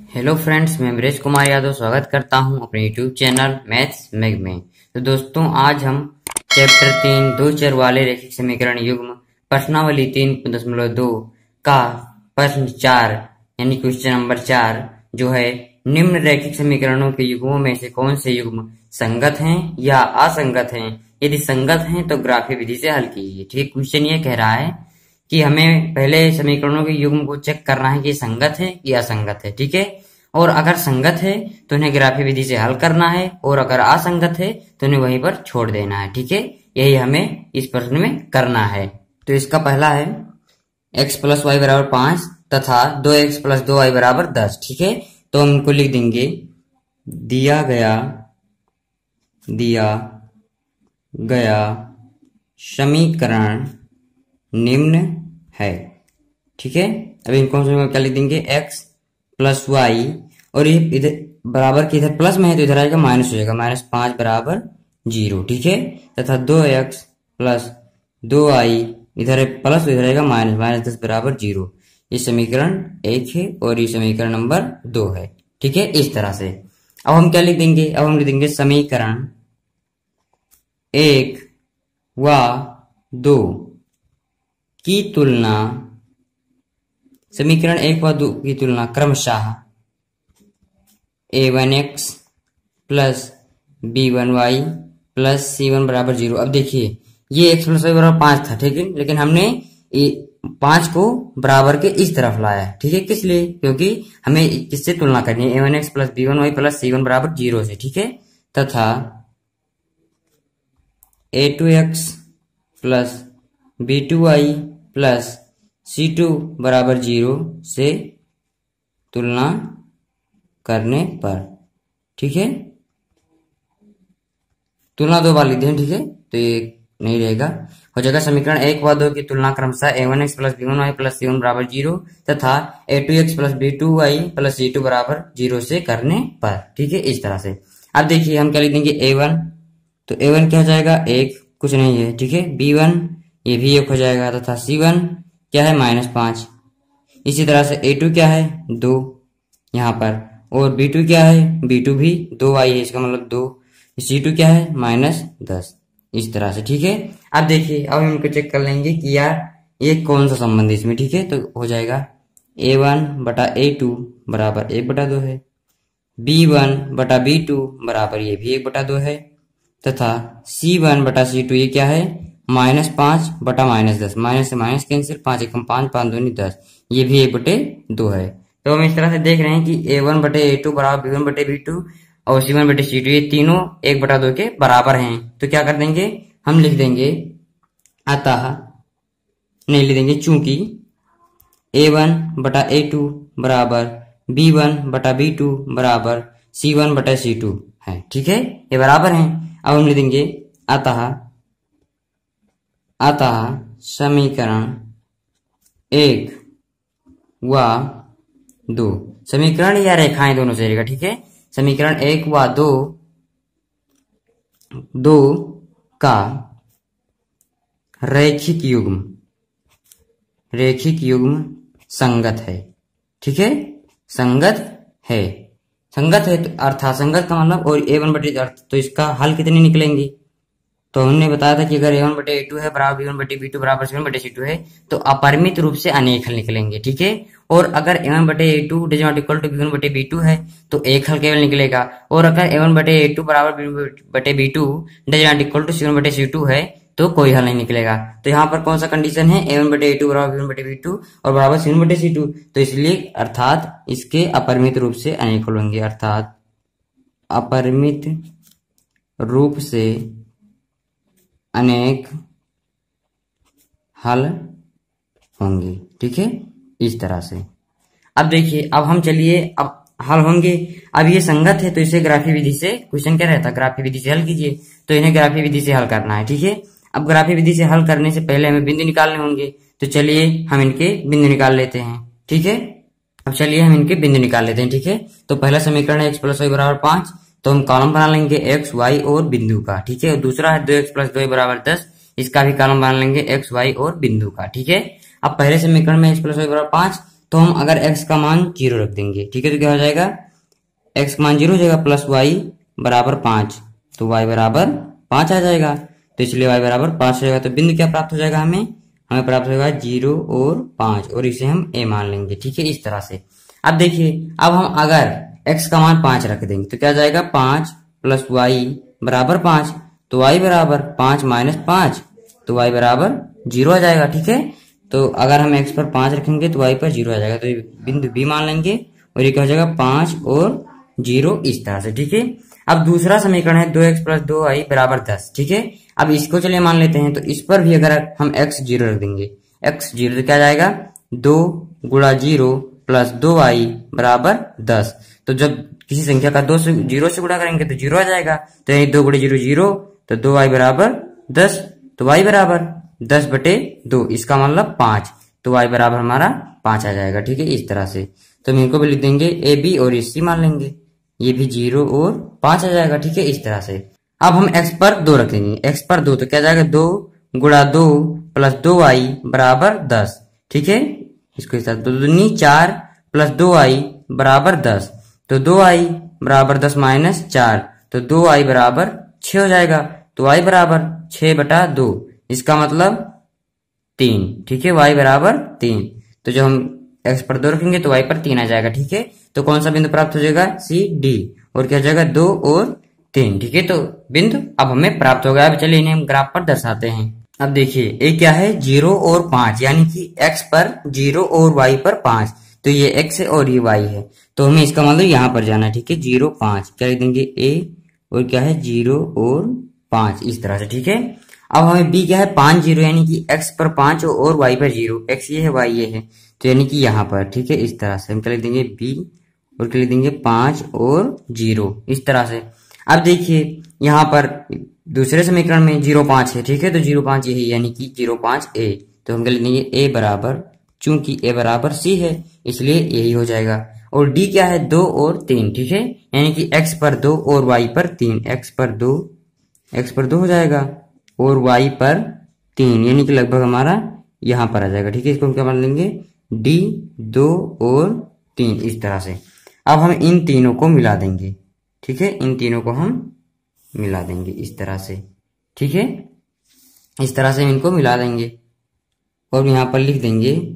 Hello friends, मैं bridge Kumar Yadav स्वागत करता हूं अपने यूट्यूब चैनल मैथ्स मैग में। तो दोस्तों, आज हम चैप्टर 3 दो चर वाले रैखिक समीकरण युग्म प्रश्नावली 3.2 का प्रश्न 4 यानी क्वेश्चन नंबर 4 जो है, निम्न रैखिक समीकरणों के युग्मों में से कौन से युग्म संगत हैं या असंगत हैं? यदि संगत हैं तो ग्राफीय विधि से हल कीजिए। ठीक, क्वेश्चन ये कह रहा है कि हमें पहले समीकरणों के युग्म को चेक करना है कि संगत है कि असंगत है। ठीक है, और अगर संगत है तो उन्हें ग्राफीय विधि से हल करना है, और अगर असंगत है तो उन्हें वहीं पर छोड़ देना है। ठीक है, यही हमें इस प्रश्न में करना है। तो इसका पहला है x + y = 5 तथा 2x + 2y = 10। ठीक है, तो हम इनको लिख देंगे, दिया गया समीकरण निम्न है। ठीक है, अब इनको हम क्या लिख देंगे, x + y, और ये इधर बराबर के इधर प्लस में है तो इधर आएगा माइनस हो जाएगा, -5 = 0। ठीक है, तथा 2x + 2y इधर प्लस इधर आएगा माइनस, -10 = 0। ये समीकरण 1 है और ये समीकरण नंबर 2 है। ठीक है, इस तरह से अब हम क्या लिख देंगे, अब हम लिख देंगे समीकरण 1 व 2 की तुलना, समीकरण 1 व 2 की तुलना क्रमशः a1x + b1y + c1 = 0। अब देखिए, ये x + y = 5 था, ठीक है, लेकिन हमने 5 को बराबर के इस तरफ लाया है। ठीक है, किस लिए? क्योंकि हमें किससे तुलना करनी है, a1x + b1y + c1 = 0 से। ठीक है, तथा a2x + b2y + c2 = 0 से तुलना करने पर। ठीक है, तुलना दो बार लिख दें। ठीक है, तो ये नहीं रहेगा, हो जाएगा समीकरण 1 व 2 की तुलना क्रमशः a1x + b1y + c1 = 0 तथा a2x + b2y + c2 = 0 से करने पर। ठीक है, इस तरह से। अब देखिए, हम क्या लिख देंगे, a1, तो a1 क्या हो जाएगा, 1, कुछ नहीं है। ठीक है, b1 ये भी 1 हो जाएगा, तथा c1 क्या है, -5। इसी तरह से a2 क्या है, 2 यहाँ पर, और b2 क्या है, b2 भी 2y है, इसका मतलब 2। c2 क्या है, -10, इस तरह से। ठीक है, अब देखिए, अब हम इनको चेक कर लेंगे कि यार ये कौन सा संबंध है इसमें। ठीक है, तो हो जाएगा a1 / a2 = 1/2 है, b1 / b2 = ये भी 1/2 है, तथा c1 / c2 ये क्या है, -5 / -10, माइनस से माइनस कैंसिल, 5 × 5 = 5 × 2 = 10, ये भी 1/2 है। तो हम इस तरह से देख रहे हैं कि a1 / a2 = b1 / b2 और c1 / c2 ये तीनों 1/2 के बराबर हैं। तो क्या कर देंगे, हम लिख देंगे, अतः नहीं लिख देंगे, चूंकि a1 / a2 = b1 / b2 = c1 / c2 है। ठीक है, ये बराबर हैं। अब हम लिख देंगे, अतः समीकरण 1 व 2, समीकरण या रेखाएं दोनों से रहेगा। ठीक है, समीकरण 1 व 2 का रैखिक युग्म संगत है। ठीक है, संगत है तो अर्थात संगत का मतलब, और a1 / अर्थ, तो इसका हल कितने निकलेंगे, तो हमने बताया था कि अगर a1 / a2 है बराबर b1 / b2 बराबर c1 / c2 है तो अपरिमित रूप से अनेक हल निकलेंगे। ठीक है, और अगर a1 / a2 = b1 / b2 है तो एक हल केवल निकलेगा, और अगर a1 / a2 बराबर b1 / b2 = c1 / c2 है तो कोई हल नहीं निकलेगा। तो यहाँ पर कौन सा कंडीशन है, a1 / a2 बराबर b1 / b2 और बराबर c1 / c2, तो इसलिए अर्थात इसके अपरिमित रूप से अनेक हल होंगे, अर्थात अपरिमित रूप से अनेक हल होंगे। ठीक है, इस तरह से। अब देखिए, अब हम चलिए, अब हल होंगे, अब ये संगत है तो इसे ग्राफीय विधि से, क्वेश्चन क्या रहता है, ग्राफीय विधि से हल कीजिए, तो इन्हें ग्राफीय विधि से हल करना है। ठीक है, अब ग्राफीय विधि से हल करने से पहले हमें बिंदु निकालने होंगे, तो चलिए हम इनके बिंदु निकाल लेते हैं। ठीक है, अब चलिए हम इनके बिंदु निकाल लेते हैं। ठीक है, तो पहला समीकरण है x + y = 5, तो हम कॉलम बना लेंगे x, y और बिंदु का। ठीक है, और दूसरा है 2x + 2y = 10, इसका भी कॉलम बना लेंगे x, y और बिंदु का। ठीक है, अब पहले समीकरण में x + y = 5, तो हम अगर x का मान 0 रख देंगे, ठीक है, तो क्या हो जाएगा, x का मान 0 हो जाएगा, प्लस y बराबर 5, तो y बराबर 5 आ जाएगा। तो इसलिए y बराबर 5 हो जाएगा। तो बिंदु क्या प्राप्त हो जाएगा, हमें प्राप्त होगा 0 और 5, और इसे हम a मान लेंगे, ठीक है, इस तरह से। अब देखिए, अब हम अगर x का मान 5 रख देंगे तो क्या जाएगा, 5 प्लस y बराबर 5, तो y बराबर 5 माइनस 5, तो y बराबर 0 आ जाएगा, ठीक है। तो अगर हम x पर 5 रखेंगे तो y पर 0 आ जाएगा, तो बिंदु b मान लेंगे, और ये क्या हो जाएगा, 5 और 0 इस तरह से, ठीक है। अब दूसरा समीकरण है 2x प्लस 2y बराबर 10, ठीक है। अब इसको चलिए मान लेते हैं, तो इस पर भी अगर हम x 0 रख देंगे, x 0, तो क्या जाएगा, 2 गुणा 0 प्लस 2y बराबर 10। तो जब किसी संख्या का 2 से 0 से गुणा करेंगे तो 0 आ जाएगा, तो यही 2 गुणे 0 0, तो 2y बराबर 10, तो y बराबर 10/2, इसका मतलब 5, तो y बराबर हमारा 5 आ जाएगा, ठीक है, इस तरह से। तो हम इनको भी लिख देंगे ए बी और ये सी मान लेंगे, ये भी 0 और 5 आ जाएगा, ठीक है, इस तरह से। अब हम x पर 2 रखेंगे, x पर 2, तो क्या जाएगा, 2 गुणा 2 प्लस 2y बराबर 10, ठीक है, इसको इस तरह 2 दूनी 4 प्लस 2y बराबर 10, तो 2y बराबर 10 माइनस 4, तो 2y बराबर 6 हो जाएगा, तो y बराबर 6/2, इसका मतलब 3, ठीक है, y बराबर 3। तो जब हम x पर 2 रखेंगे तो y पर 3 आ जाएगा, ठीक है। तो कौन सा बिंदु प्राप्त हो जाएगा, सी डी, और क्या हो जाएगा, 2 और 3, ठीक है। तो बिंदु अब हमें प्राप्त हो गया। अब चलिए इन्हें हम ग्राफ पर दर्शाते हैं। अब देखिए, ये क्या है, 0 और 5, यानी कि x पर 0 और y पर 5, तो ये x है और ये y है, तो हमें इसका मतलब यहाँ पर जाना है, ठीक है, 0 5, क्या लिख देंगे, a, और क्या है, 0 और 5, इस तरह से, ठीक है। अब हमें b क्या है, 5 0, यानी कि x पर 5 और y पर 0, x ये है y ये है, तो यानी कि यहाँ पर, ठीक है, इस तरह से हम क्या लिख देंगे, b, और क्या लिख देंगे, 5 और 0, इस तरह से। अब देखिए, यहाँ पर दूसरे समीकरण में 0 5 है, ठीक है, तो 0 5 यही, यानी कि 0 5 a, तो हम क्या लिख देंगे, a बराबर, चूंकि a बराबर c है इसलिए यही हो जाएगा। और d क्या है, 2 और 3, ठीक है, यानी कि x पर 2 और y पर 3, x पर 2 हो जाएगा, और y पर 3, यानी कि लगभग हमारा यहाँ पर आ जाएगा, ठीक है। इसको हम क्या मान लेंगे, d 2 और 3, इस तरह से। अब हम इन तीनों को मिला देंगे, ठीक है, इन तीनों को हम मिला देंगे इस तरह से, ठीक है, इस तरह से इनको मिला देंगे, और यहाँ पर लिख देंगे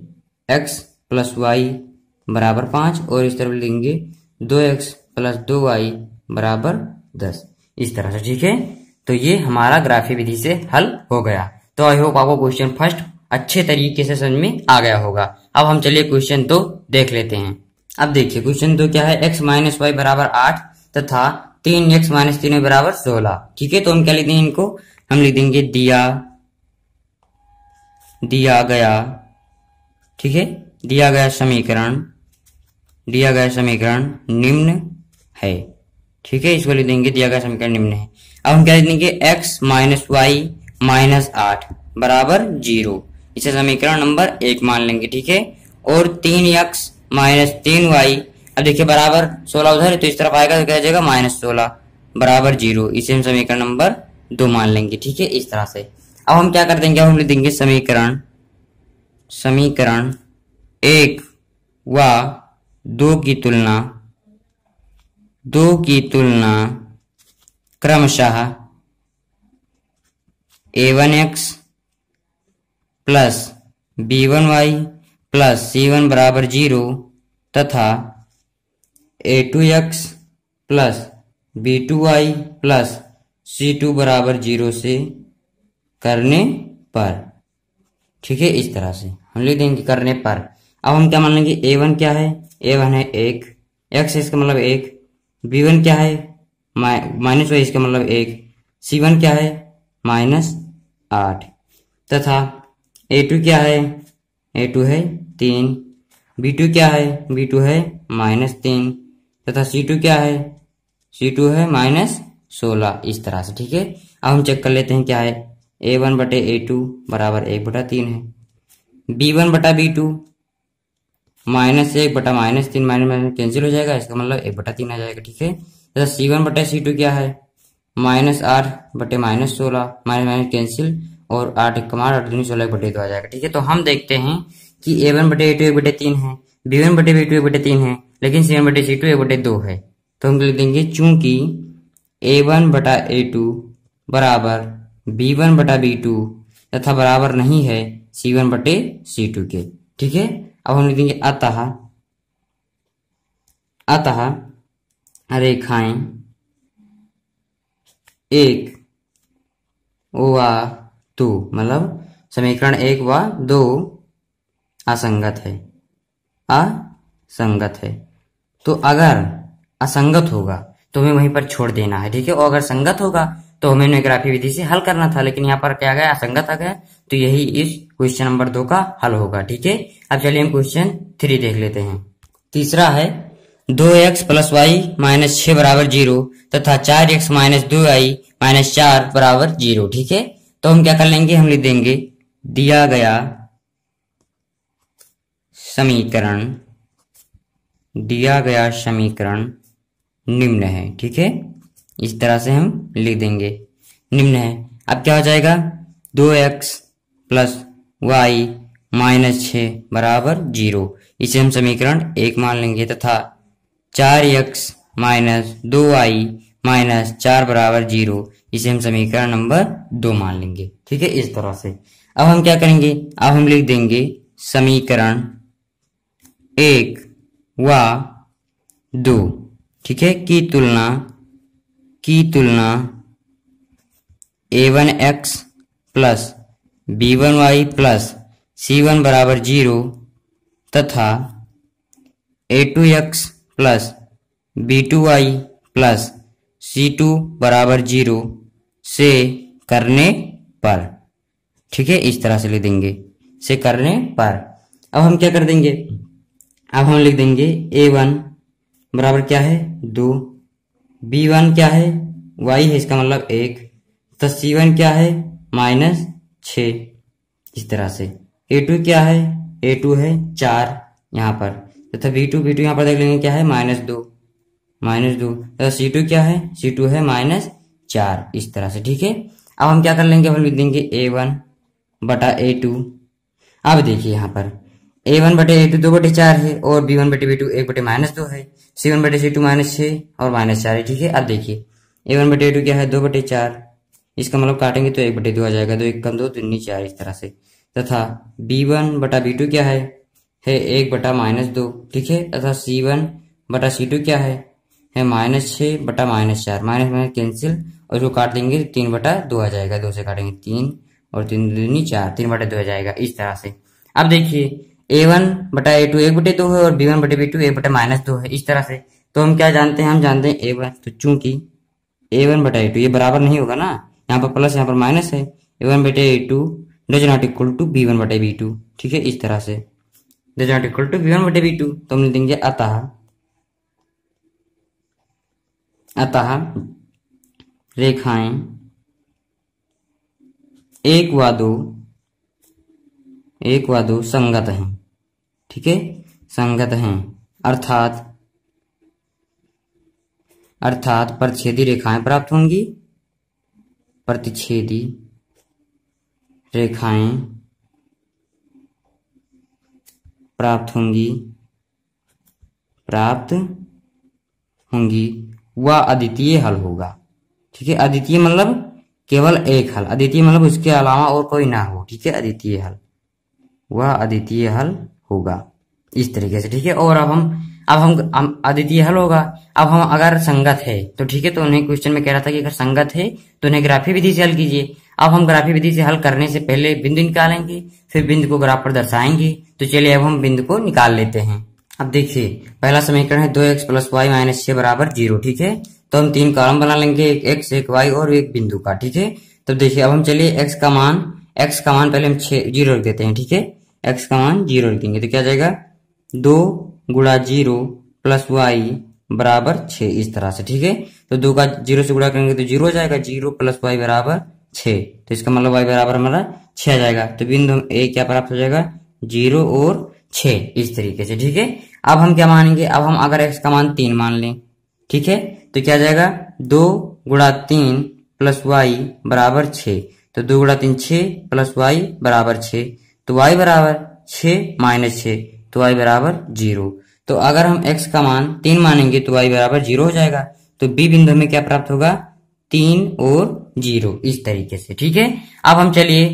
x प्लस वाई बराबर 5, और इस तरफ लिख देंगे 2x प्लस 2y बराबर 10, इस तरह से, ठीक है। तो ये हमारा ग्राफी विधि से हल हो गया। तो आई होप आपको क्वेश्चन फर्स्ट अच्छे तरीके से समझ में आ गया होगा। अब हम चलिए क्वेश्चन 2 देख लेते हैं। अब देखिए, क्वेश्चन 2 क्या है, x माइनस वाई बराबर 8 तथा 3x माइनस 3y बराबर 16, ठीक है। तो हम क्या लिख देंगे, इनको हम लिख देंगे दिया गया, ठीक है, दिया गया समीकरण निम्न है, ठीक है, इसको लिख देंगे दिया गया समीकरण निम्न है। अब हम क्या लिख देंगे, x माइनस वाई माइनस 8 बराबर 0, इसे समीकरण नंबर 1 मान लेंगे, ठीक है। और 3x माइनस 3y, अब देखिए बराबर 16 उधर है तो इस तरफ आएगा, तो क्या हो जाएगा, माइनस 16 बराबर 0, इसे हम समीकरण नंबर 2 मान लेंगे, ठीक है, इस तरह से। अब हम क्या कर देंगे, हम लिख देंगे समीकरण 1 व 2 की तुलना क्रमशः a1x plus b1y plus c1 बराबर 0 तथा a2x plus b2y plus c2 बराबर 0 से करने पर, ठीक है, इस तरह से हम लिख देंगे करने पर। अब हम क्या मान लेंगे, a1 क्या है, a1 है 1, x इसका मतलब 1, b1 क्या है माइनस वाई, इसका मतलब 1, c1 क्या है -8, तथा a2 क्या है, a2 है 3, b2 क्या है, b2 है -3, तथा c2 क्या है, c2 है -16, इस तरह से, ठीक है। अब हम चेक कर लेते हैं क्या है, a1 बटे a2 बराबर 1/3 है, b1 बटा b2 -1 बटा -3, माइनस कैंसिल हो जाएगा, इसका मतलब 1/3 आ जाएगा, ठीक है। तथा c1 बटा c2 क्या है, -8 बटे -16, माइनस कैंसिल, और 8 कमार 8 दूनी 16 1/2 आ जाएगा, ठीक है। तो हम देखते हैं कि a1 बटे a2 1/3 है, B1 बटे B2 1/3 है, लेकिन C1 बटे C2 1/2 है। तो हम लिख देंगे चूंकि A1 बटा A2 बराबर B1 बटा B2 तथा बराबर नहीं है C1 बटे C2 के। ठीक है, अब हम लिख देंगे अतः रेखाएं 1 व 2 मतलब समीकरण 1 व 2 असंगत है। तो अगर असंगत होगा तो हमें वहीं पर छोड़ देना है। ठीक है, और अगर संगत होगा तो हमें न्यूमेरिकल विधि से हल करना था, लेकिन यहाँ पर क्या आ गया, असंगत आ गया। तो यही इस क्वेश्चन नंबर 2 का हल होगा। ठीक है, अब चलिए हम क्वेश्चन 3 देख लेते हैं। तीसरा है 2x प्लस वाई माइनस 6 बराबर 0 तथा 4x माइनस 2y माइनस 4 बराबर 0। ठीक है, तो हम क्या कर लेंगे, हम लिख देंगे दिया गया समीकरण निम्न है। ठीक है, इस तरह से हम लिख देंगे निम्न है। अब क्या हो जाएगा, 2x प्लस वाई माइनस 6 बराबर 0, इसे हम समीकरण 1 मान लेंगे तथा 4x माइनस 2y माइनस 4 बराबर 0, इसे हम समीकरण नंबर 2 मान लेंगे। ठीक है, इस तरह से अब हम क्या करेंगे, अब हम लिख देंगे समीकरण 1 व 2, ठीक है, की तुलना a1x plus b1y plus c1 बराबर 0 तथा a2x plus b2y plus c2 बराबर 0 से करने पर। ठीक है, इस तरह से लिख देंगे से करने पर। अब हम क्या कर देंगे, अब हम लिख देंगे a1 बराबर क्या है 2, b1 क्या है y है, इसका मतलब 1, तो c1 क्या है माइनस 6, इस तरह से। a2 क्या है, a2 है 4 यहाँ पर, तथा b2 यहाँ पर देख लेंगे क्या है माइनस 2, तथा c2 क्या है, c2 है माइनस 4, इस तरह से। ठीक है, अब हम क्या कर लेंगे, हम लिख देंगे a1 बटा a2। अब देखिए यहाँ पर a1 बटे a2 2/4 है और b1 बटे b2 1/-2 है, c1 बटे c2 माइनस 6 और माइनस 4 है। ठीक है, अब देखिए a1 बटे a2 क्या है 2/4, इसका मतलब काटेंगे तो 1/2 आ जाएगा, 2 1 2 2 4, इस तरह से। तथा b1 बटा b2 क्या है 1/-2। ठीक है, तथा c1 बटा c2 क्या है -6/-4, माइनस कैंसिल और इसको काट देंगे 3/2 आ जाएगा, 2 से काटेंगे 3 और 3 दूनी 4, 3/2 आ जाएगा, इस तरह से। अब देखिए a1 बटा a2 1/2 है और b1 बटे b2 1/-2 है, इस तरह से। तो हम क्या जानते हैं, हम जानते हैं a1, तो चूंकि a1 बटा a2 ये बराबर नहीं होगा ना, यहाँ पर प्लस यहाँ पर माइनस है, a1 बटे a2 does not equal to b1 बटे b2। ठीक है, इस तरह से does not equal to b1 बटे b2। तो हम लिख देंगे अतः रेखाएं 1 व 2 संगत हैं। ठीक है, संगत हैं, अर्थात प्रतिच्छेदी रेखाएं प्राप्त होंगी, प्रतिच्छेदी रेखाएं प्राप्त होंगी व अद्वितीय हल होगा। ठीक है, अद्वितीय मतलब केवल एक हल, अद्वितीय मतलब उसके अलावा और कोई ना हो। ठीक है, अद्वितीय हल, वह अद्वितीय हल होगा, इस तरीके से। ठीक है, और अब हम अद्वितीय हल होगा। अब हम अगर संगत है तो ठीक है, तो उन्हें क्वेश्चन में कह रहा था कि अगर संगत है तो उन्हें ग्राफी विधि से हल कीजिए। अब हम ग्राफी विधि से हल करने से पहले बिंदु निकालेंगे, फिर बिंदु को ग्राफ पर दर्शाएंगे। तो चलिए अब हम बिंदु को निकाल लेते हैं। अब देखिए पहला समीकरण है 2x प्लस वाई माइनस 6 बराबर 0। ठीक है, तो हम 3 कॉलम बना लेंगे, एक x एक y और एक बिंदु का। ठीक है, तो देखिए अब हम चलिए x का मान पहले हम 0 रख देते हैं। ठीक है, x का मान 0 रख देंगे तो क्या जाएगा 2 गुणा 0 प्लस y बराबर 6, इस तरह से। ठीक है, तो 2 का 0 से गुणा करेंगे तो 0 हो जाएगा, 0 प्लस y बराबर 6, तो इसका मतलब y बराबर हमारा 6 आ जाएगा। तो बिंदु a क्या प्राप्त हो जाएगा 0 और 6, इस तरीके से। ठीक है, अब हम क्या मानेंगे, अब हम अगर x का मान 3 मान लें, ठीक है, तो क्या जाएगा 2 गुणा 3 प्लस y बराबर 6, तो 2 गुणा 3 6 प्लस y बराबर 6, तो y बराबर 6 माइनस 6, तो y बराबर 0। तो अगर हम x का मान 3 मानेंगे तो y बराबर 0 हो जाएगा। तो b बिंदु हमें क्या प्राप्त होगा, 3 और 0, इस तरीके से। ठीक है, अब हम चलिए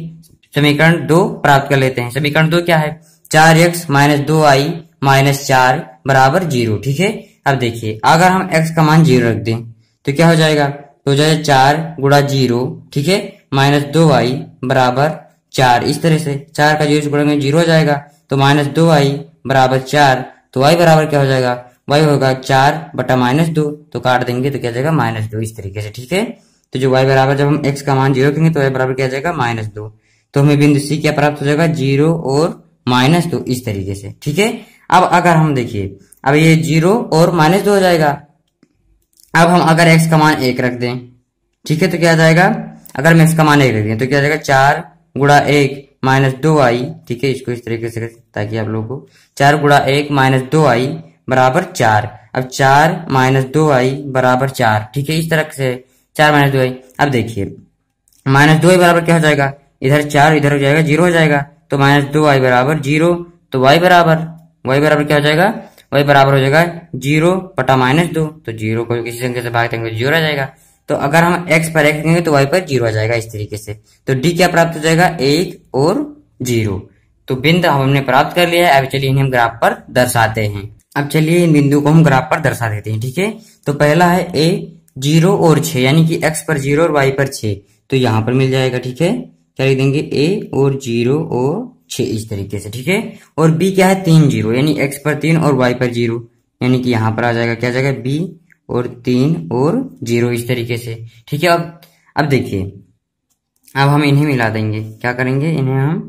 समीकरण 2 प्राप्त कर लेते हैं। समीकरण 2 क्या है, 4x माइनस 2y माइनस 4 बराबर 0। ठीक है, अब देखिए अगर हम x का मान 0 रख दें तो क्या हो जाएगा, तो हो जाएगा 4 गुणा 0, ठीक है, माइनस 2y बराबर 4। इस तरह से 4 का 0 से गुणा करेंगे 0 हो जाएगा, तो माइनस 2y बराबर 4। तो y बराबर क्या हो जाएगा, y होगा 4 बटा माइनस 2, तो काट देंगे तो क्या जाएगा -2, इस तरीके से। ठीक है, तो जो y बराबर जब हम x का मान 0 रखेंगे तो y बराबर क्या जाएगा -2। तो हमें बिंदु C क्या प्राप्त हो जाएगा, 0 और -2, इस तरीके से। ठीक है, अब अगर हम देखिए, अब ये 0 और -2 हो जाएगा। अब हम अगर x का मान 1 रख दें, ठीक है, तो क्या आ जाएगा, अगर हम x का मान 1 रख दें तो क्या आ जाएगा, 4 गुणा 1 माइनस 2y। ठीक है, इसको इस तरीके से ताकि आप लोगों को 4 गुणा 1 माइनस 2y बराबर 4। अब 4 माइनस 2y बराबर 4। ठीक है, इस तरह से 4 माइनस 2y। अब देखिए -2y बराबर क्या हो जाएगा, इधर 4 इधर हो जाएगा 0 हो जाएगा, तो -2y बराबर 0। तो y बराबर क्या हो जाएगा, y बराबर हो जाएगा 0 बटा -2। तो 0 को किसी संख्या से भाग देंगे 0 आ जाएगा। तो अगर हम x पर 1 रखेंगे तो y पर 0 आ जाएगा, इस तरीके से। तो d क्या प्राप्त हो जाएगा, 1 और 0। तो बिंदु हमने प्राप्त कर लिया है। अब चलिए इन्हें हम ग्राफ पर दर्शाते हैं। अब चलिए इन बिंदु को हम ग्राफ पर दर्शा देते हैं। ठीक है, तो पहला है a 0 और 6, यानी कि x पर 0 और y पर 6, तो यहाँ पर मिल जाएगा। ठीक है, क्या लिख देंगे, a और 0 और 6, इस तरीके से। ठीक है, और b क्या है, 3 0, यानी x पर 3 और y पर 0, यानी कि यहाँ पर आ जाएगा, क्या जाएगा, b और 3 और 0, इस तरीके से। ठीक है, अब देखिए, अब हम इन्हें मिला देंगे। क्या करेंगे, इन्हें हम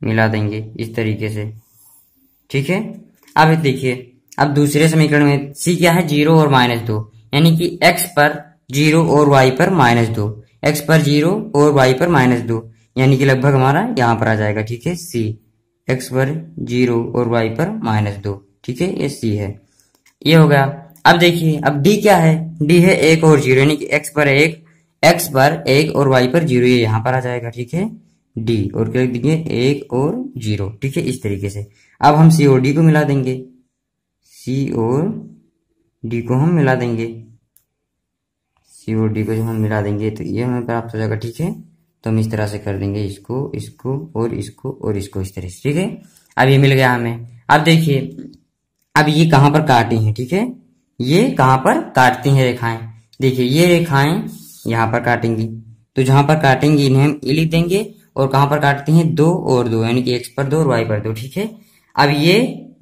मिला देंगे इस तरीके से। ठीक है, अब देखिए, अब दूसरे समीकरण में c क्या है, 0 और -2, यानी कि x पर 0 और y पर -2, x पर 0 और y पर -2, यानी कि लगभग हमारा यहाँ पर आ जाएगा। ठीक है, c x पर 0 और y पर -2। ठीक है, ये c है, ये हो गया। अब देखिए, अब d क्या है, d है 1 और 0, यानी कि x पर 1 और y पर 0, ये यहाँ पर आ जाएगा। ठीक है, d और क्या लिख देंगे, 1 और 0। ठीक है, इस तरीके से। अब हम c और d को मिला देंगे, c और d को हम मिला देंगे, c और d को जब हम मिला देंगे तो ये हमें प्राप्त हो जाएगा। ठीक है, तो हम इस तरह से कर देंगे, इसको इसको और इसको और इसको, इस तरह से। ठीक है, अब ये मिल गया हमें। अब देखिए, अब ये कहाँ पर काटी हैं, ठीक है, ये कहाँ पर काटती हैं रेखाएं। देखिए, ये रेखाएं यहाँ पर काटेंगी, तो जहां पर काटेंगी इन्हें हम लिख देंगे, और कहाँ पर काटती हैं, 2 और 2, यानी कि x पर 2 और y पर 2। ठीक है, अब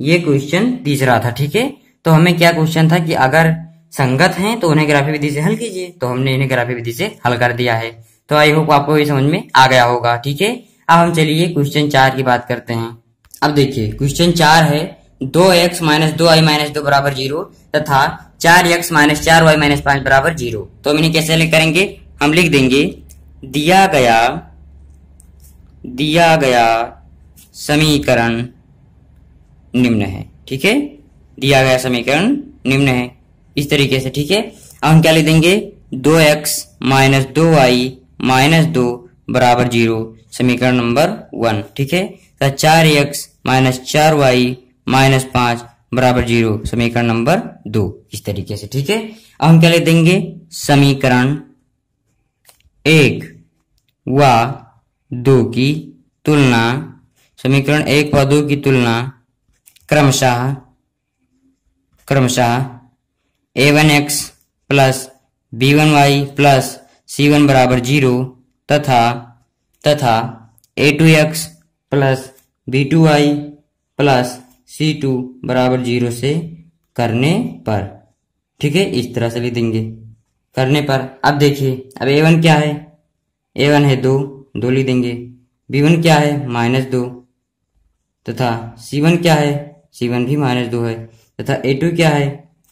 ये क्वेश्चन तीसरा था। ठीक है, तो हमें क्या क्वेश्चन था कि अगर संगत हैं तो उन्हें ग्राफी विधि से हल कीजिए, तो हमने इन्हें ग्राफी विधि से हल कर दिया है। तो आई होप आपको ये समझ में आ गया होगा। ठीक है, अब हम चलिए क्वेश्चन 4 की बात करते हैं। अब देखिए, क्वेश्चन 4 है, 2x माइनस 2y माइनस 2 बराबर 0 तथा 4x माइनस 4y माइनस 5 बराबर 0। तो हम इन्हें कैसे करेंगे, हम लिख देंगे, दिया गया समीकरण निम्न है। ठीक है, दिया गया समीकरण निम्न है, इस तरीके से। ठीक है, अब हम क्या लिख देंगे, 2x माइनस 2y माइनस 2 बराबर 0, समीकरण नंबर 1। ठीक है, 4x माइनस 4y माइनस 5 बराबर 0, समीकरण नंबर 2, इस तरीके से। ठीक है, अब हम क्या लिख देंगे, समीकरण 1 व 2 की तुलना, समीकरण 1 व 2 की तुलना क्रमशः a1x plus b1y plus c1 बराबर 0 तथा a2x plus b2y plus c2 बराबर 0 से करने पर। ठीक है, इस तरह से लिख देंगे, करने पर। अब देखिए, अब a1 क्या है, a1 है 2 लिख देंगे, b1 क्या है -2, तथा c1 क्या है, c1 भी -2 है, तथा a2 क्या है,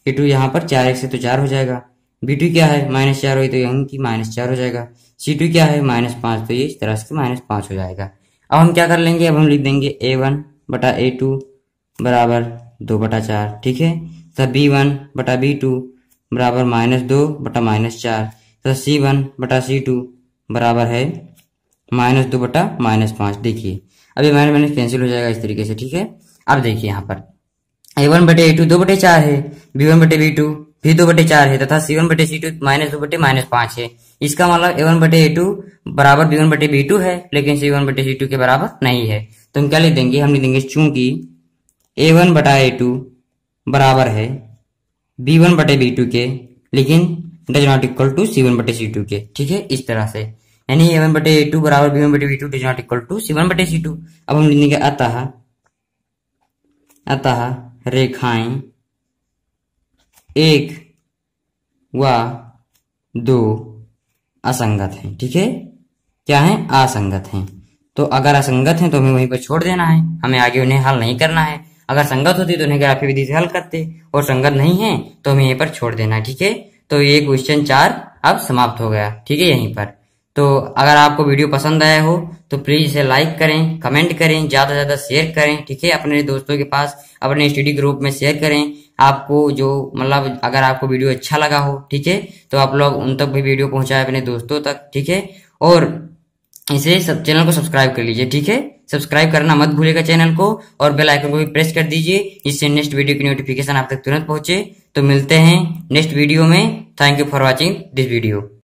a2 यहाँ पर 4x है तो 4 हो जाएगा, b2 क्या है -4 हो तो यहाँ की -4 हो जाएगा, c2 क्या है -5, तो ये इस तरह से -5 हो जाएगा। अब हम क्या कर लेंगे, अब हम लिख देंगे a1 बटा a2 बराबर 2/4। ठीक है, तथा b1 बटा b2 बराबर -2 बटा -4, तथा c1 बटा c2 बराबर है -2 बटा -5। देखिए, अब ये माइनस कैंसिल हो जाएगा, इस तरीके से। ठीक है, अब देखिए यहाँ पर a1 बटे a2 2/4 है, b1 बटे b2 भी 2/4 है तथा c1 बटे c2 -2/-5 है। इसका मतलब a1 बटे a2 बराबर b1 बटे b2 है, लेकिन c1 बटे c2 के बराबर नहीं है। तो हम क्या लिख देंगे, हम लिख देंगे चूंकि a1 बटा a2 बराबर है b1 बटे b2 के, लेकिन does not equal to c1 बटे c2 के। ठीक है, इस तरह से, यानी a1 बटे a2 बराबर b1 बटे b2 does not equal to c1 बटे c2। अब हम लिखेंगे अतः रेखाएं 1 व 2 असंगत हैं। ठीक है, क्या है, असंगत हैं। तो अगर असंगत हैं तो हमें वहीं पर छोड़ देना है, हमें आगे उन्हें हल नहीं करना है। अगर संगत होती तो उन्हें ग्राफीय विधि से हल करते, और संगत नहीं है तो हमें यहीं पर छोड़ देना है। ठीक है, तो ये क्वेश्चन 4 अब समाप्त हो गया। ठीक है, यहीं पर। तो अगर आपको वीडियो पसंद आया हो तो प्लीज इसे लाइक करें, कमेंट करें, ज्यादा से ज्यादा शेयर करें। ठीक है, अपने दोस्तों के पास, अपने स्टडी ग्रुप में शेयर करें। आपको जो मतलब अगर आपको वीडियो अच्छा लगा हो, ठीक है, तो आप लोग उन तक भी वीडियो पहुंचाए अपने दोस्तों तक। ठीक है, और इसे चैनल को सब्सक्राइब कर लीजिए। ठीक है, सब्सक्राइब करना मत भूलिएगा चैनल को, और बेल आइकन को भी प्रेस कर दीजिए, जिससे नेक्स्ट वीडियो की नोटिफिकेशन आप तक तुरंत पहुंचे। तो मिलते हैं नेक्स्ट वीडियो में। Thank you for watching this video.